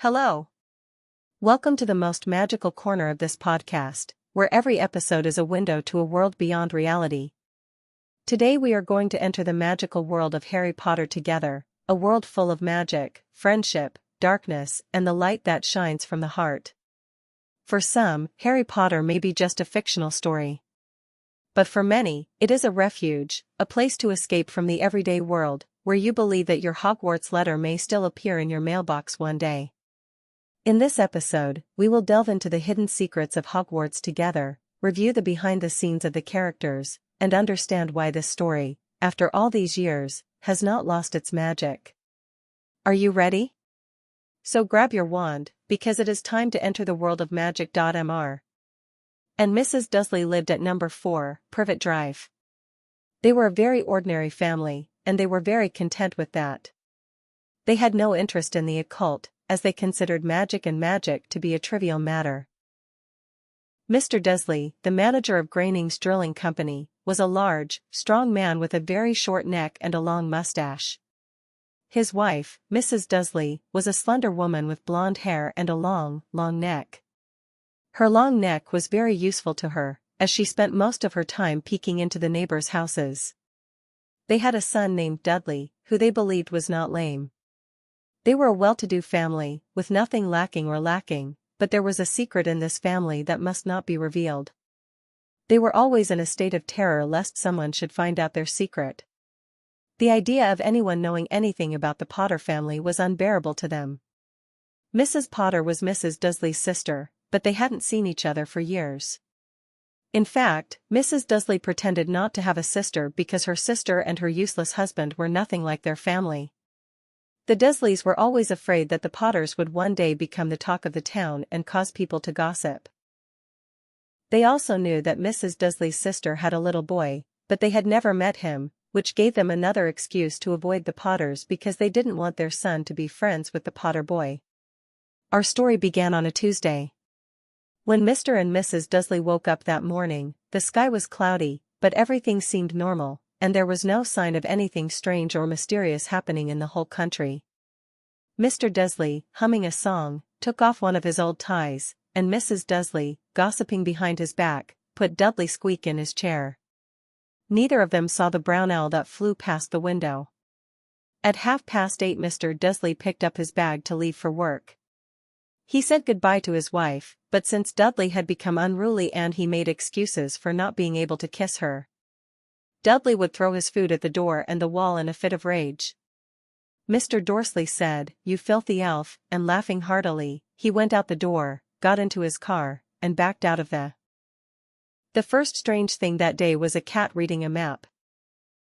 Hello. Welcome to the most magical corner of this podcast, where every episode is a window to a world beyond reality. Today we are going to enter the magical world of Harry Potter together, a world full of magic, friendship, darkness, and the light that shines from the heart. For some, Harry Potter may be just a fictional story. But for many, it is a refuge, a place to escape from the everyday world, where you believe that your Hogwarts letter may still appear in your mailbox one day. In this episode, we will delve into the hidden secrets of Hogwarts together, review the behind the scenes of the characters, and understand why this story, after all these years, has not lost its magic. Are you ready? So grab your wand, because it is time to enter the world of magic. Mr. and Mrs. Dursley lived at number 4, Privet Drive. They were a very ordinary family, and they were very content with that. They had no interest in the occult, as they considered magic to be a trivial matter. Mr. Dursley, the manager of Graining's Drilling Company, was a large, strong man with a very short neck and a long mustache. His wife, Mrs. Dursley, was a slender woman with blonde hair and a long, long neck. Her long neck was very useful to her, as she spent most of her time peeking into the neighbors' houses. They had a son named Dudley, who they believed was not lame. They were a well-to-do family, with nothing lacking, but there was a secret in this family that must not be revealed. They were always in a state of terror lest someone should find out their secret. The idea of anyone knowing anything about the Potter family was unbearable to them. Mrs. Potter was Mrs. Dursley's sister, but they hadn't seen each other for years. In fact, Mrs. Dursley pretended not to have a sister because her sister and her useless husband were nothing like their family. The Dursleys were always afraid that the Potters would one day become the talk of the town and cause people to gossip. They also knew that Mrs. Dursley's sister had a little boy, but they had never met him, which gave them another excuse to avoid the Potters because they didn't want their son to be friends with the Potter boy. Our story began on a Tuesday. When Mr. and Mrs. Dursley woke up that morning, the sky was cloudy, but everything seemed normal, and there was no sign of anything strange or mysterious happening in the whole country. Mr. Dursley, humming a song, took off one of his old ties, and Mrs. Dursley, gossiping behind his back, put Dudley Squeak in his chair. Neither of them saw the brown owl that flew past the window. At 8:30 Mr. Dursley picked up his bag to leave for work. He said goodbye to his wife, but since Dudley had become unruly and he made excuses for not being able to kiss her, Dudley would throw his food at the door and the wall in a fit of rage. Mr. Dursley said, "You filthy elf," and laughing heartily, he went out the door, got into his car, and backed out of The first strange thing that day was a cat reading a map.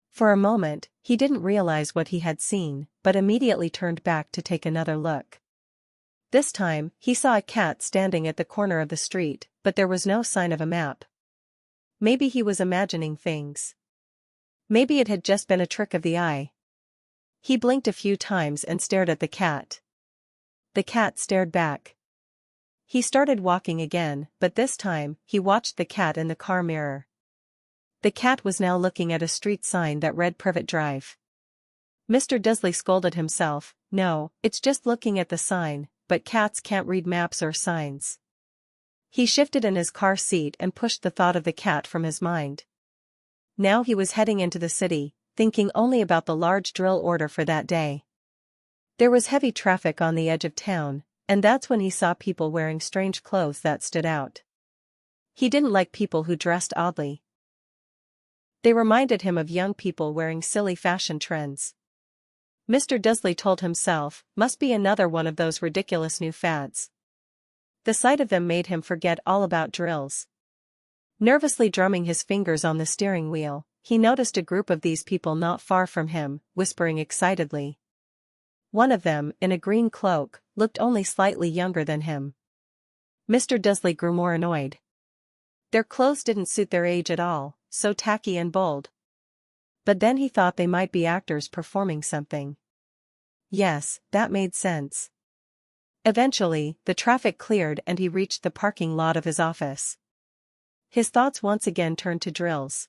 For a moment, he didn't realize what he had seen, but immediately turned back to take another look. This time, he saw a cat standing at the corner of the street, but there was no sign of a map. Maybe he was imagining things. Maybe it had just been a trick of the eye. He blinked a few times and stared at the cat. The cat stared back. He started walking again, but this time, he watched the cat in the car mirror. The cat was now looking at a street sign that read Privet Drive. Mr. Dursley scolded himself, "No, it's just looking at the sign, but cats can't read maps or signs." He shifted in his car seat and pushed the thought of the cat from his mind. Now he was heading into the city, thinking only about the large drill order for that day. There was heavy traffic on the edge of town, and that's when he saw people wearing strange clothes that stood out. He didn't like people who dressed oddly. They reminded him of young people wearing silly fashion trends. Mr. Dursley told himself, must be another one of those ridiculous new fads. The sight of them made him forget all about drills. Nervously drumming his fingers on the steering wheel, he noticed a group of these people not far from him, whispering excitedly. One of them, in a green cloak, looked only slightly younger than him. Mr. Dursley grew more annoyed. Their clothes didn't suit their age at all, so tacky and bold. But then he thought they might be actors performing something. Yes, that made sense. Eventually, the traffic cleared and he reached the parking lot of his office. His thoughts once again turned to drills.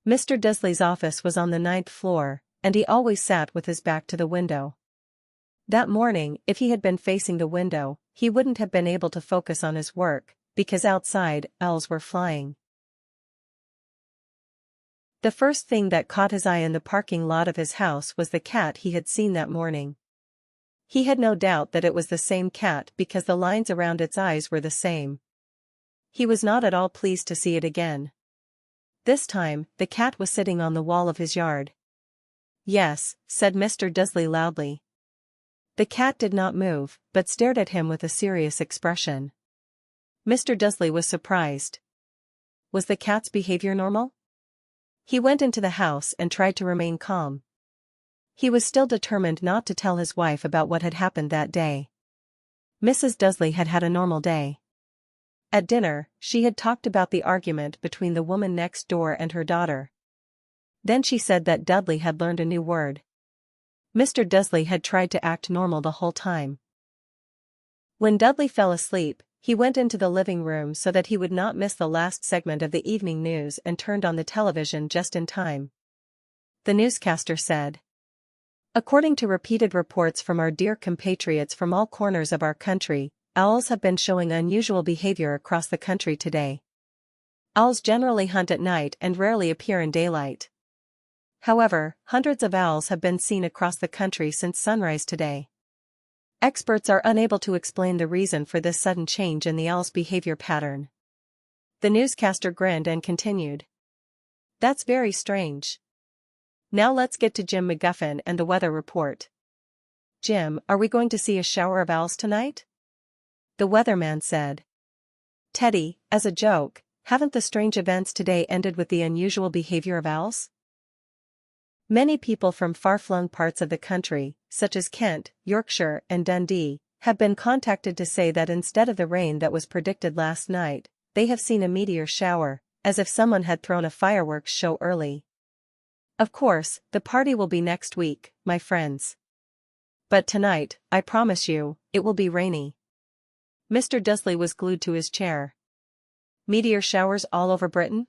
Mr. Dursley's office was on the 9th floor, and he always sat with his back to the window. That morning, if he had been facing the window, he wouldn't have been able to focus on his work, because outside, owls were flying. The first thing that caught his eye in the parking lot of his house was the cat he had seen that morning. He had no doubt that it was the same cat because the lines around its eyes were the same. He was not at all pleased to see it again. This time, the cat was sitting on the wall of his yard. "Yes," said Mr. Dursley loudly. The cat did not move, but stared at him with a serious expression. Mr. Dursley was surprised. Was the cat's behavior normal? He went into the house and tried to remain calm. He was still determined not to tell his wife about what had happened that day. Mrs. Dursley had had a normal day. At dinner, she had talked about the argument between the woman next door and her daughter. Then she said that Dudley had learned a new word. Mr. Dursley had tried to act normal the whole time. When Dudley fell asleep, he went into the living room so that he would not miss the last segment of the evening news and turned on the television just in time. The newscaster said, "According to repeated reports from our dear compatriots from all corners of our country, owls have been showing unusual behavior across the country today. Owls generally hunt at night and rarely appear in daylight. However, hundreds of owls have been seen across the country since sunrise today. Experts are unable to explain the reason for this sudden change in the owl's behavior pattern." The newscaster grinned and continued, "That's very strange. Now let's get to Jim McGuffin and the weather report. Jim, are we going to see a shower of owls tonight?" The weatherman said. "Teddy, as a joke, haven't the strange events today ended with the unusual behavior of owls?" Many people from far-flung parts of the country, such as Kent, Yorkshire, and Dundee, have been contacted to say that instead of the rain that was predicted last night, they have seen a meteor shower, as if someone had thrown a fireworks show early. Of course, the party will be next week, my friends. But tonight, I promise you, it will be rainy. Mr. Dursley was glued to his chair. Meteor showers all over Britain?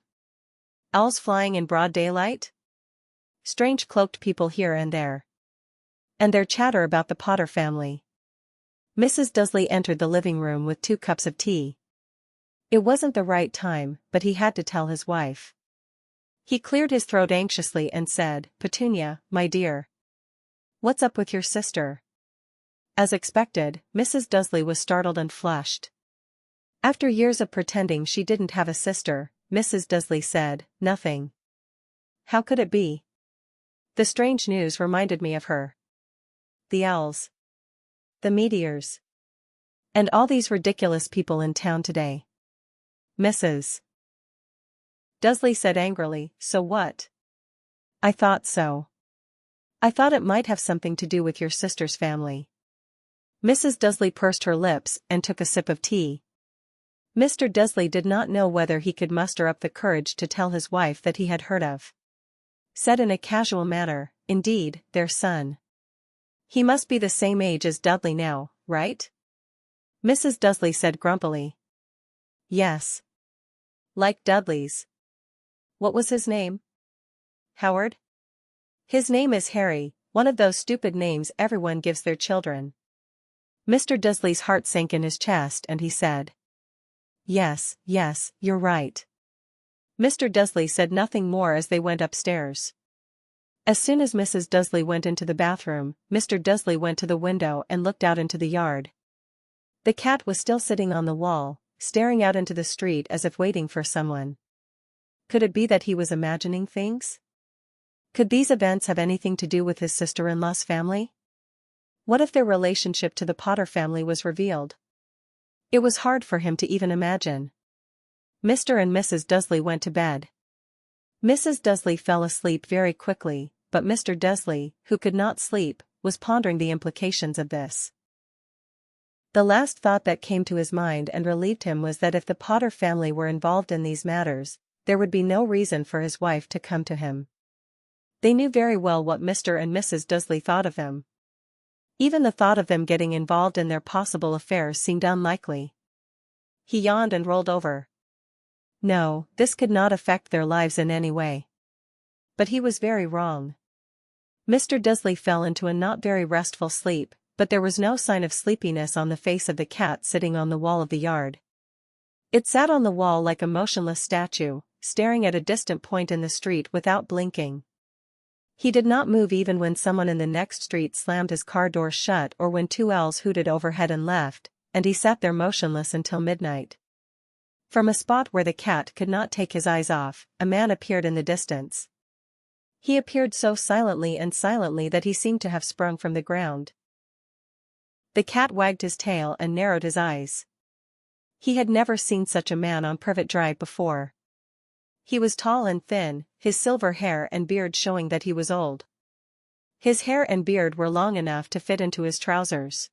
Owls flying in broad daylight? Strange cloaked people here and there. And their chatter about the Potter family. Mrs. Dursley entered the living room with 2 cups of tea. It wasn't the right time, but he had to tell his wife. He cleared his throat anxiously and said, "Petunia, my dear. What's up with your sister?" As expected, Mrs. Dursley was startled and flushed. After years of pretending she didn't have a sister, Mrs. Dursley said, "Nothing. How could it be? The strange news reminded me of her. The owls. The meteors. And all these ridiculous people in town today." Mrs. Dursley said angrily, "So what?" "I thought so. I thought it might have something to do with your sister's family." Mrs. Dursley pursed her lips and took a sip of tea. Mr. Dursley did not know whether he could muster up the courage to tell his wife that he had heard of. Said in a casual manner, "Indeed, their son. He must be the same age as Dudley now, right?" Mrs. Dursley said grumpily. "Yes. Like Dudley's. What was his name? Howard? His name is Harry, one of those stupid names everyone gives their children." Mr. Dursley's heart sank in his chest and he said, Yes, you're right." Mr. Dursley said nothing more as they went upstairs. As soon as Mrs. Dursley went into the bathroom, Mr. Dursley went to the window and looked out into the yard. The cat was still sitting on the wall, staring out into the street as if waiting for someone. Could it be that he was imagining things? Could these events have anything to do with his sister-in-law's family? What if their relationship to the Potter family was revealed? It was hard for him to even imagine. Mr. and Mrs. Dursley went to bed. Mrs. Dursley fell asleep very quickly, but Mr. Dursley, who could not sleep, was pondering the implications of this. The last thought that came to his mind and relieved him was that if the Potter family were involved in these matters, there would be no reason for his wife to come to him. They knew very well what Mr. and Mrs. Dursley thought of them. Even the thought of them getting involved in their possible affairs seemed unlikely. He yawned and rolled over. No, this could not affect their lives in any way. But he was very wrong. Mr. Dursley fell into a not very restful sleep, but there was no sign of sleepiness on the face of the cat sitting on the wall of the yard. It sat on the wall like a motionless statue, staring at a distant point in the street without blinking. He did not move even when someone in the next street slammed his car door shut or when two owls hooted overhead and left, and he sat there motionless until midnight. From a spot where the cat could not take his eyes off, a man appeared in the distance. He appeared so silently that he seemed to have sprung from the ground. The cat wagged his tail and narrowed his eyes. He had never seen such a man on Privet Drive before. He was tall and thin, his silver hair and beard showing that he was old. His hair and beard were long enough to fit into his trousers.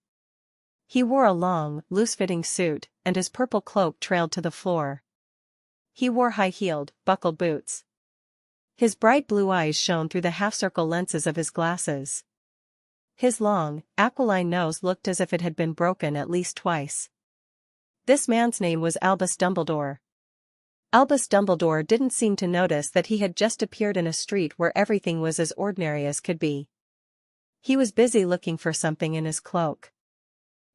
He wore a long, loose-fitting suit, and his purple cloak trailed to the floor. He wore high-heeled, buckled boots. His bright blue eyes shone through the half-circle lenses of his glasses. His long, aquiline nose looked as if it had been broken at least twice. This man's name was Albus Dumbledore. Albus Dumbledore didn't seem to notice that he had just appeared in a street where everything was as ordinary as could be. He was busy looking for something in his cloak.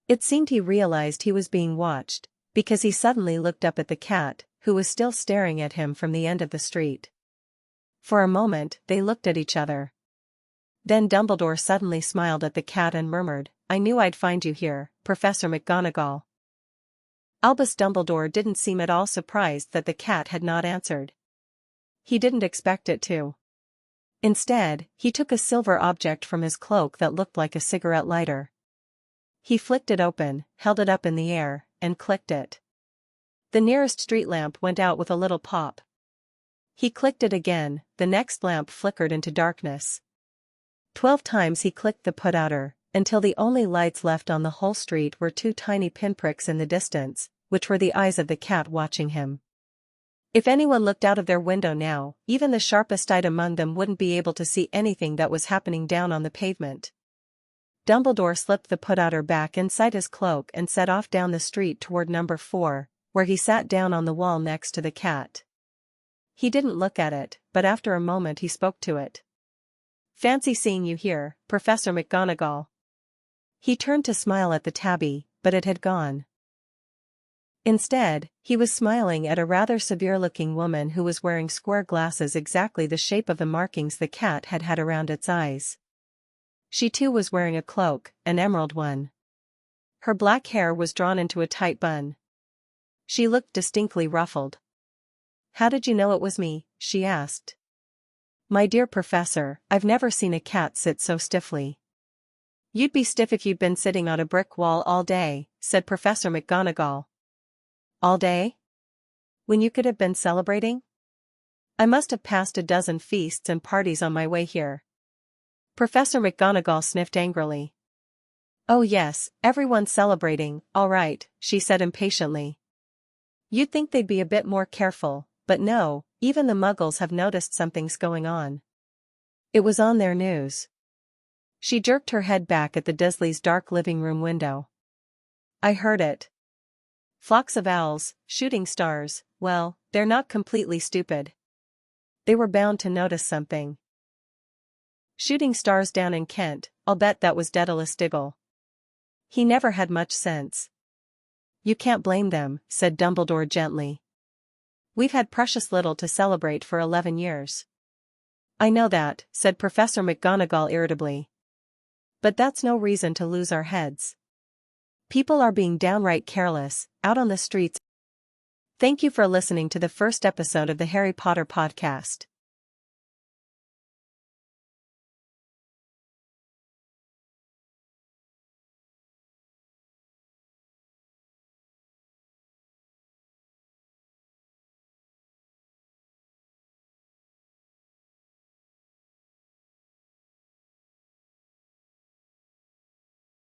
It seemed he realized he was being watched, because he suddenly looked up at the cat, who was still staring at him from the end of the street. For a moment, they looked at each other. Then Dumbledore suddenly smiled at the cat and murmured, "I knew I'd find you here, Professor McGonagall." Albus Dumbledore didn't seem at all surprised that the cat had not answered. He didn't expect it to. Instead, he took a silver object from his cloak that looked like a cigarette lighter. He flicked it open, held it up in the air, and clicked it. The nearest street lamp went out with a little pop. He clicked it again, the next lamp flickered into darkness. 12 times he clicked the put-outer, until the only lights left on the whole street were two tiny pinpricks in the distance, which were the eyes of the cat watching him. If anyone looked out of their window now, even the sharpest-eyed among them wouldn't be able to see anything that was happening down on the pavement. Dumbledore slipped the put-outer back inside his cloak and set off down the street toward number 4, where he sat down on the wall next to the cat. He didn't look at it, but after a moment he spoke to it. "Fancy seeing you here, Professor McGonagall." He turned to smile at the tabby, but it had gone. Instead, he was smiling at a rather severe-looking woman who was wearing square glasses exactly the shape of the markings the cat had had around its eyes. She too was wearing a cloak, an emerald one. Her black hair was drawn into a tight bun. She looked distinctly ruffled. "How did you know it was me?" she asked. "My dear Professor, I've never seen a cat sit so stiffly." "You'd be stiff if you'd been sitting on a brick wall all day," said Professor McGonagall. "All day? When you could have been celebrating?" "I must have passed a dozen feasts and parties on my way here." Professor McGonagall sniffed angrily. "Oh yes, everyone's celebrating, all right," she said impatiently. "You'd think they'd be a bit more careful, but no, even the Muggles have noticed something's going on. It was on their news." She jerked her head back at the Dursleys' dark living room window. "I heard it. Flocks of owls, shooting stars, well, they're not completely stupid. They were bound to notice something. Shooting stars down in Kent, I'll bet that was Daedalus Diggle. He never had much sense." "You can't blame them," said Dumbledore gently. "We've had precious little to celebrate for 11 years. "I know that," said Professor McGonagall irritably. "But that's no reason to lose our heads. People are being downright careless, out on the streets." Thank you for listening to the first episode of the Harry Potter podcast.